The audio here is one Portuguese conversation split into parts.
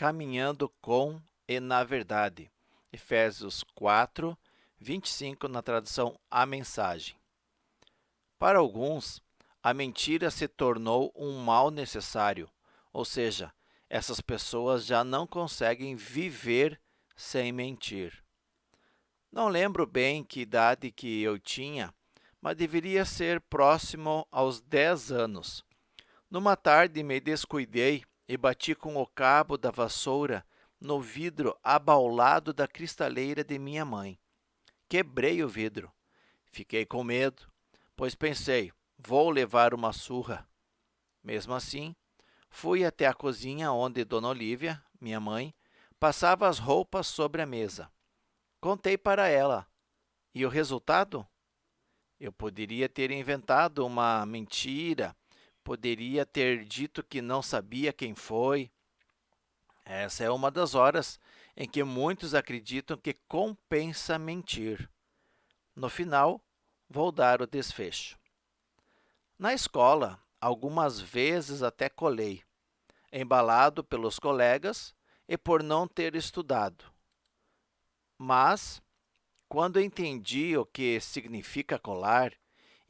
caminhando com e na verdade. Efésios 4, 25, na tradução A Mensagem. Para alguns, a mentira se tornou um mal necessário, ou seja, essas pessoas já não conseguem viver sem mentir. Não lembro bem que idade que eu tinha, mas deveria ser próximo aos 10 anos. Numa tarde me descuidei e bati com o cabo da vassoura no vidro abaulado da cristaleira de minha mãe. Quebrei o vidro. Fiquei com medo, pois pensei, vou levar uma surra. Mesmo assim, fui até a cozinha onde Dona Olívia, minha mãe, passava as roupas sobre a mesa. Contei para ela. E o resultado? Eu poderia ter inventado uma mentira, poderia ter dito que não sabia quem foi. Essa é uma das horas em que muitos acreditam que compensa mentir. No final, vou dar o desfecho. Na escola, algumas vezes até colei, embalado pelos colegas e por não ter estudado. Mas, quando entendi o que significa colar,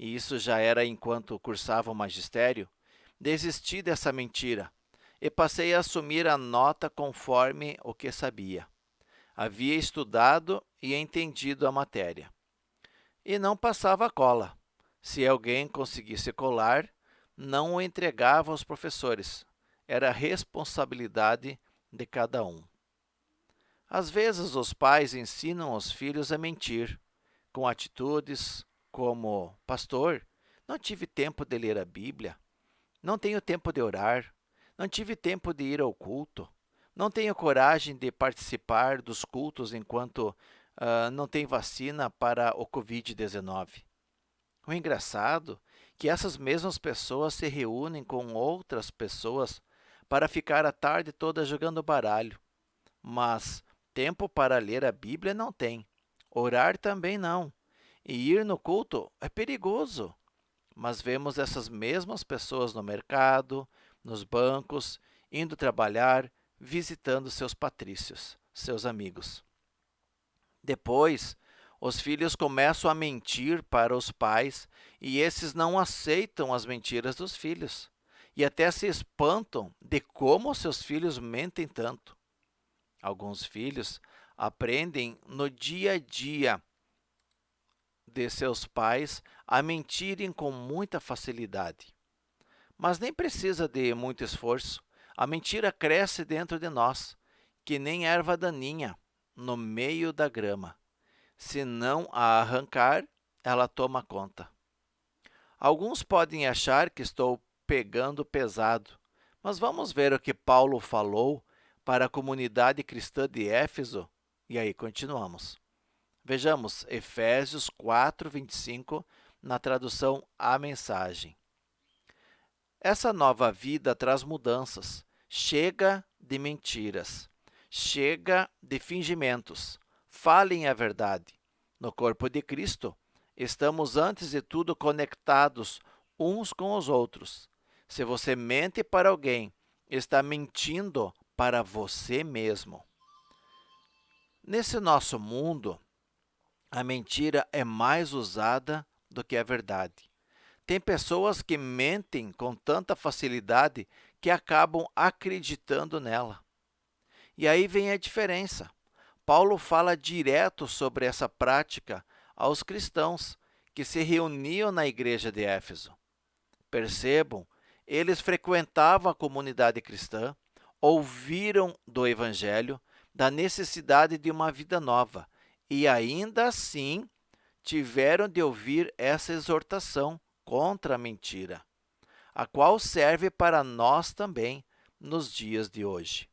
e isso já era enquanto cursava o magistério, desisti dessa mentira e passei a assumir a nota conforme o que sabia. Havia estudado e entendido a matéria. E não passava a cola. Se alguém conseguisse colar, não o entregava aos professores. Era responsabilidade de cada um. Às vezes, os pais ensinam os filhos a mentir, com atitudes como: pastor, não tive tempo de ler a Bíblia, não tenho tempo de orar, não tive tempo de ir ao culto, não tenho coragem de participar dos cultos enquanto não tem vacina para o Covid-19. O engraçado é que essas mesmas pessoas se reúnem com outras pessoas para ficar a tarde toda jogando baralho, mas tempo para ler a Bíblia não tem, orar também não, e ir no culto é perigoso. Mas vemos essas mesmas pessoas no mercado, nos bancos, indo trabalhar, visitando seus patrícios, seus amigos. Depois, os filhos começam a mentir para os pais e esses não aceitam as mentiras dos filhos e até se espantam de como seus filhos mentem tanto. Alguns filhos aprendem no dia a dia de seus pais a mentirem com muita facilidade. Mas nem precisa de muito esforço. A mentira cresce dentro de nós, que nem erva daninha, no meio da grama. Se não a arrancar, ela toma conta. Alguns podem achar que estou pegando pesado, mas vamos ver o que Paulo falou para a comunidade cristã de Éfeso e aí continuamos. Vejamos Efésios 4, 25, na tradução A Mensagem. Essa nova vida traz mudanças. Chega de mentiras. Chega de fingimentos. Falem a verdade. No corpo de Cristo, estamos antes de tudo conectados uns com os outros. Se você mente para alguém, está mentindo para você mesmo. Nesse nosso mundo, a mentira é mais usada do que a verdade. Tem pessoas que mentem com tanta facilidade que acabam acreditando nela. E aí vem a diferença. Paulo fala direto sobre essa prática aos cristãos que se reuniam na igreja de Éfeso. Percebam, eles frequentavam a comunidade cristã, ouviram do evangelho, da necessidade de uma vida nova e ainda assim tiveram de ouvir essa exortação contra a mentira, a qual serve para nós também nos dias de hoje.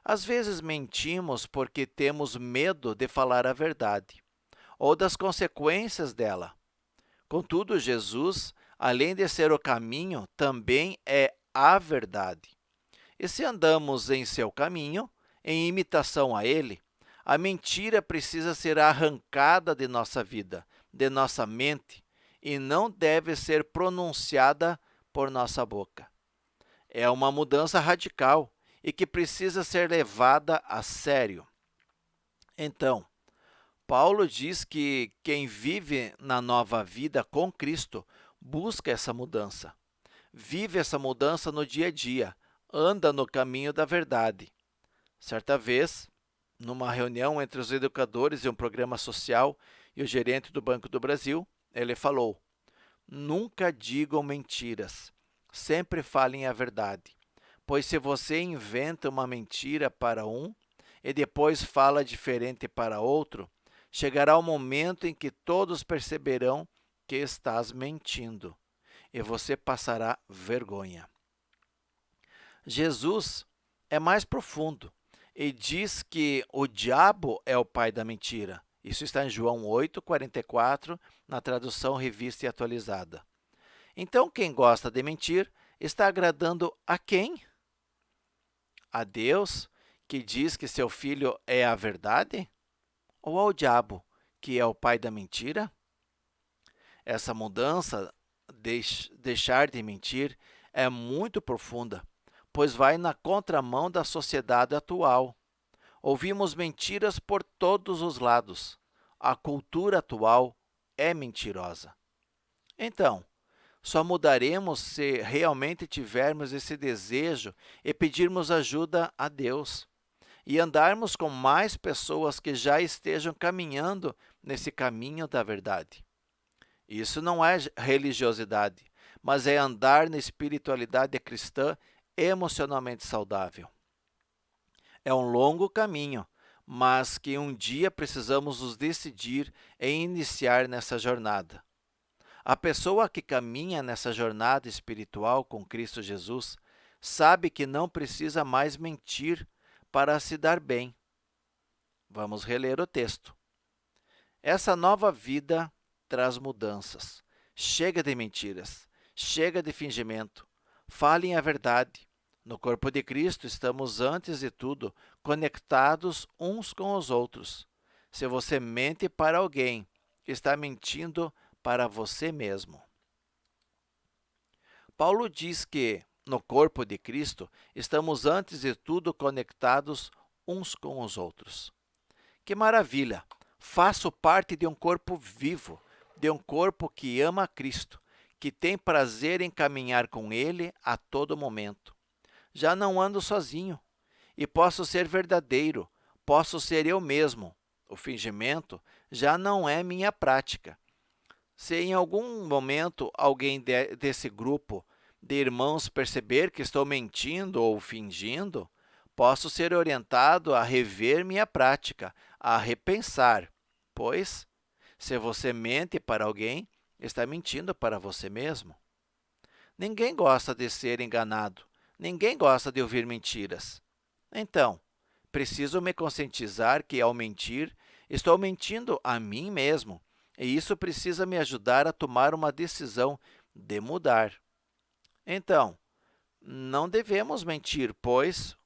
Às vezes mentimos porque temos medo de falar a verdade ou das consequências dela. Contudo, Jesus, além de ser o caminho, também é a verdade. E se andamos em seu caminho, em imitação a ele, a mentira precisa ser arrancada de nossa vida, de nossa mente, e não deve ser pronunciada por nossa boca. É uma mudança radical e que precisa ser levada a sério. Então, Paulo diz que quem vive na nova vida com Cristo busca essa mudança. Vive essa mudança no dia a dia, anda no caminho da verdade. Certa vez, numa reunião entre os educadores de um programa social e o gerente do Banco do Brasil, ele falou: nunca digam mentiras, sempre falem a verdade. Pois se você inventa uma mentira para um e depois fala diferente para outro, chegará o momento em que todos perceberão que estás mentindo e você passará vergonha. Jesus é mais profundo e diz que o diabo é o pai da mentira. Isso está em João 8:44, na tradução Revista e Atualizada. Então, quem gosta de mentir está agradando a quem? A Deus, que diz que seu filho é a verdade? Ou ao diabo, que é o pai da mentira? Essa mudança, deixar de mentir, é muito profunda, pois vai na contramão da sociedade atual. Ouvimos mentiras por todos os lados. A cultura atual é mentirosa. Então, só mudaremos se realmente tivermos esse desejo e pedirmos ajuda a Deus e andarmos com mais pessoas que já estejam caminhando nesse caminho da verdade. Isso não é religiosidade, mas é andar na espiritualidade cristã emocionalmente saudável. É um longo caminho, mas que um dia precisamos nos decidir em iniciar nessa jornada. A pessoa que caminha nessa jornada espiritual com Cristo Jesus sabe que não precisa mais mentir para se dar bem. Vamos reler o texto. Essa nova vida traz mudanças. Chega de mentiras, chega de fingimento. Falem a verdade. No corpo de Cristo estamos, antes de tudo, conectados uns com os outros. Se você mente para alguém, está mentindo para você mesmo. Paulo diz que, no corpo de Cristo, estamos, antes de tudo, conectados uns com os outros. Que maravilha! Faço parte de um corpo vivo, de um corpo que ama a Cristo, que tem prazer em caminhar com Ele a todo momento. Já não ando sozinho e posso ser verdadeiro, posso ser eu mesmo. O fingimento já não é minha prática. Se em algum momento alguém desse grupo de irmãos perceber que estou mentindo ou fingindo, posso ser orientado a rever minha prática, a repensar, pois, se você mente para alguém, está mentindo para você mesmo. Ninguém gosta de ser enganado, ninguém gosta de ouvir mentiras. Então, preciso me conscientizar que, ao mentir, estou mentindo a mim mesmo, e isso precisa me ajudar a tomar uma decisão de mudar. Então, não devemos mentir, pois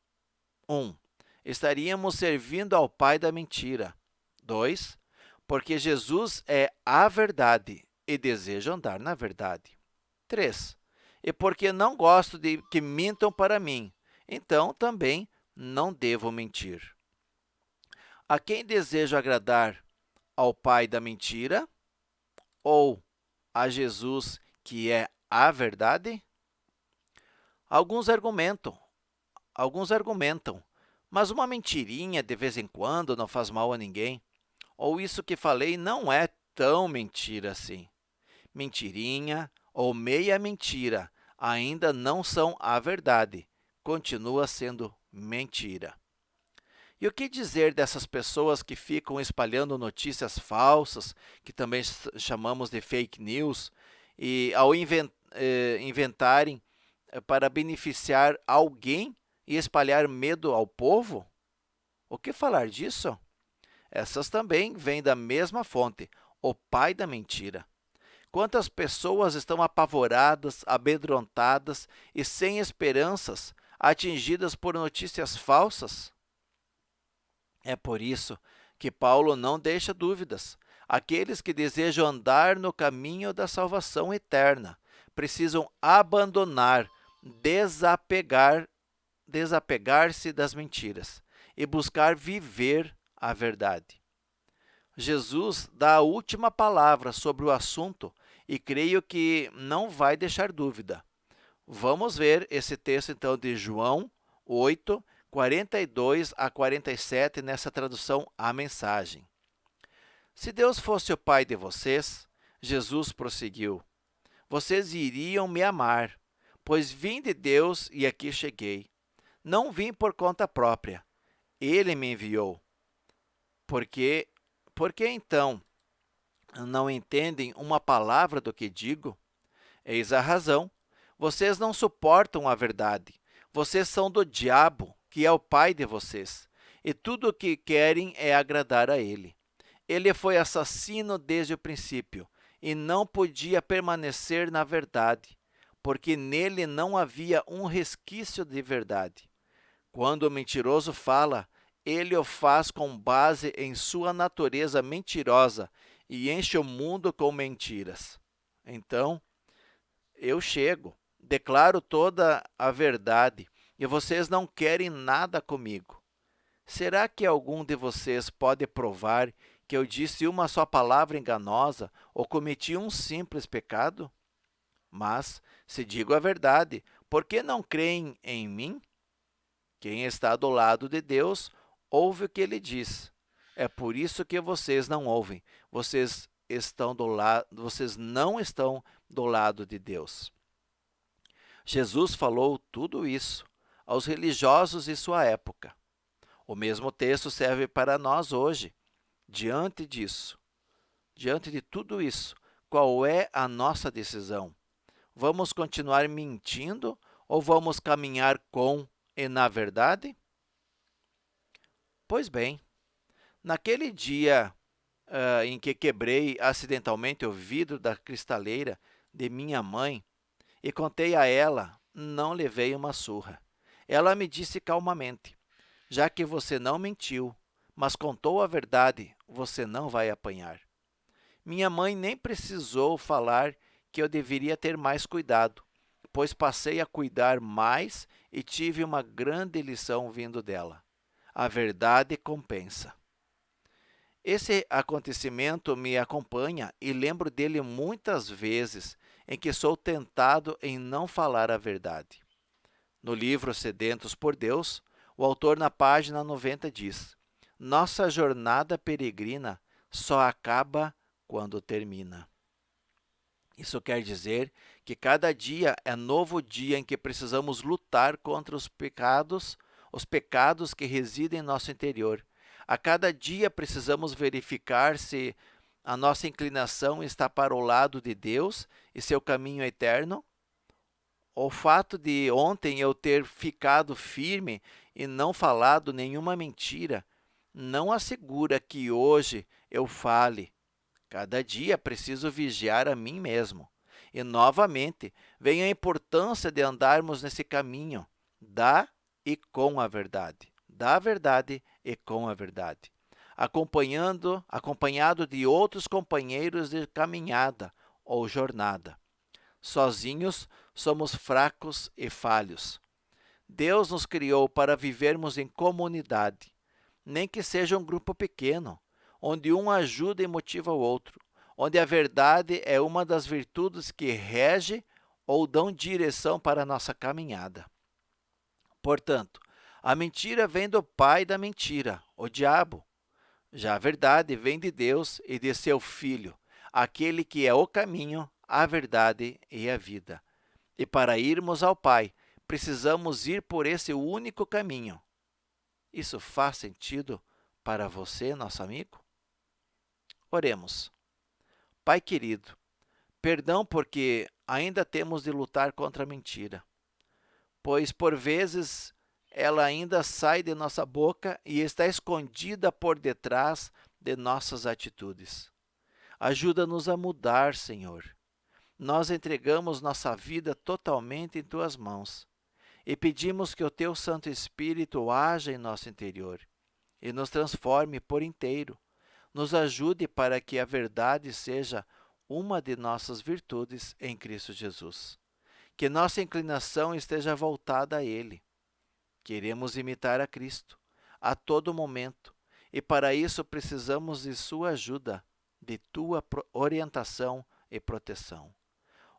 1. Estaríamos servindo ao pai da mentira. 2. Porque Jesus é a verdade e desejo andar na verdade. 3. E porque não gosto de que mintam para mim, então também não devo mentir. A quem desejo agradar? Ao pai da mentira ou a Jesus, que é a verdade? Alguns argumentam, mas uma mentirinha de vez em quando não faz mal a ninguém. Ou isso que falei não é tão mentira assim. Mentirinha ou meia mentira ainda não são a verdade. Continua sendo mentira. E o que dizer dessas pessoas que ficam espalhando notícias falsas, que também chamamos de fake news, e ao inventarem para beneficiar alguém e espalhar medo ao povo? O que falar disso? Essas também vêm da mesma fonte, o pai da mentira. Quantas pessoas estão apavoradas, amedrontadas e sem esperanças, atingidas por notícias falsas? É por isso que Paulo não deixa dúvidas. Aqueles que desejam andar no caminho da salvação eterna precisam abandonar, desapegar desapegar-se das mentiras e buscar viver a verdade. Jesus dá a última palavra sobre o assunto e creio que não vai deixar dúvida. Vamos ver esse texto então de João 8, 42 a 47 nessa tradução à mensagem. Se Deus fosse o Pai de vocês, Jesus prosseguiu, vocês iriam me amar, pois vim de Deus e aqui cheguei. Não vim por conta própria, Ele me enviou. Por que então não entendem uma palavra do que digo? Eis a razão. Vocês não suportam a verdade. Vocês são do diabo, que é o pai de vocês, e tudo o que querem é agradar a ele. Ele foi assassino desde o princípio e não podia permanecer na verdade, porque nele não havia um resquício de verdade. Quando o mentiroso fala, ele o faz com base em sua natureza mentirosa e enche o mundo com mentiras. Então, eu chego, declaro toda a verdade e vocês não querem nada comigo. Será que algum de vocês pode provar que eu disse uma só palavra enganosa ou cometi um simples pecado? Mas, se digo a verdade, por que não creem em mim? Quem está do lado de Deus, ouve o que ele diz. É por isso que vocês não ouvem. Vocês não estão do lado de Deus. Jesus falou tudo isso aos religiosos de sua época. O mesmo texto serve para nós hoje. Diante de tudo isso, qual é a nossa decisão? Vamos continuar mentindo ou vamos caminhar com e na verdade? Pois bem, naquele dia em que quebrei acidentalmente o vidro da cristaleira de minha mãe e contei a ela, não levei uma surra. Ela me disse calmamente, já que você não mentiu, mas contou a verdade, você não vai apanhar. Minha mãe nem precisou falar que eu deveria ter mais cuidado, pois passei a cuidar mais e tive uma grande lição vindo dela. A verdade compensa. Esse acontecimento me acompanha e lembro dele muitas vezes em que sou tentado em não falar a verdade. No livro Sedentos por Deus, o autor na página 90 diz, nossa jornada peregrina só acaba quando termina. Isso quer dizer que cada dia é novo dia em que precisamos lutar contra os pecados que residem em nosso interior. A cada dia precisamos verificar se a nossa inclinação está para o lado de Deus e seu caminho eterno. O fato de ontem eu ter ficado firme e não falado nenhuma mentira não assegura que hoje eu fale. Cada dia preciso vigiar a mim mesmo. E, novamente, vem a importância de andarmos nesse caminho da e com a verdade. Da verdade e com a verdade. Acompanhado de outros companheiros de caminhada ou jornada. Sozinhos, somos fracos e falhos. Deus nos criou para vivermos em comunidade, nem que seja um grupo pequeno, onde um ajuda e motiva o outro, onde a verdade é uma das virtudes que rege ou dão direção para a nossa caminhada. Portanto, a mentira vem do pai da mentira, o diabo. Já a verdade vem de Deus e de seu Filho, aquele que é o caminho, a verdade e a vida. E para irmos ao Pai, precisamos ir por esse único caminho. Isso faz sentido para você, nosso amigo? Oremos. Pai querido, perdão porque ainda temos de lutar contra a mentira, pois por vezes ela ainda sai de nossa boca e está escondida por detrás de nossas atitudes. Ajuda-nos a mudar, Senhor. Nós entregamos nossa vida totalmente em Tuas mãos e pedimos que o Teu Santo Espírito haja em nosso interior e nos transforme por inteiro. Nos ajude para que a verdade seja uma de nossas virtudes em Cristo Jesus. Que nossa inclinação esteja voltada a Ele. Queremos imitar a Cristo a todo momento e para isso precisamos de sua ajuda, de tua orientação e proteção.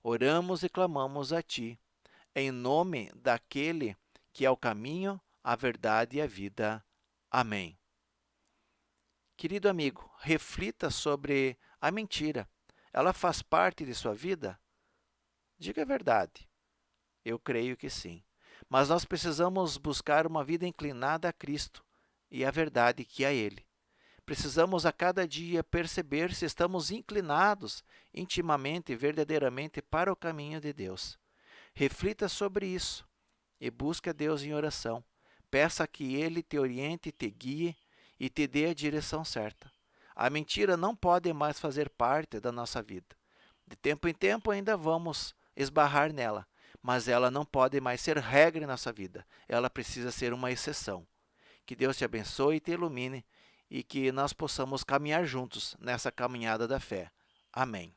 Oramos e clamamos a Ti, em nome daquele que é o caminho, a verdade e a vida. Amém. Querido amigo, reflita sobre a mentira. Ela faz parte de sua vida? Diga a verdade. Eu creio que sim. Mas nós precisamos buscar uma vida inclinada a Cristo e a verdade que é Ele. Precisamos a cada dia perceber se estamos inclinados intimamente e verdadeiramente para o caminho de Deus. Reflita sobre isso e busque a Deus em oração. Peça que Ele te oriente, te guie e te dê a direção certa. A mentira não pode mais fazer parte da nossa vida. De tempo em tempo ainda vamos esbarrar nela, mas ela não pode mais ser regra em nossa vida. Ela precisa ser uma exceção. Que Deus te abençoe e te ilumine e que nós possamos caminhar juntos nessa caminhada da fé. Amém.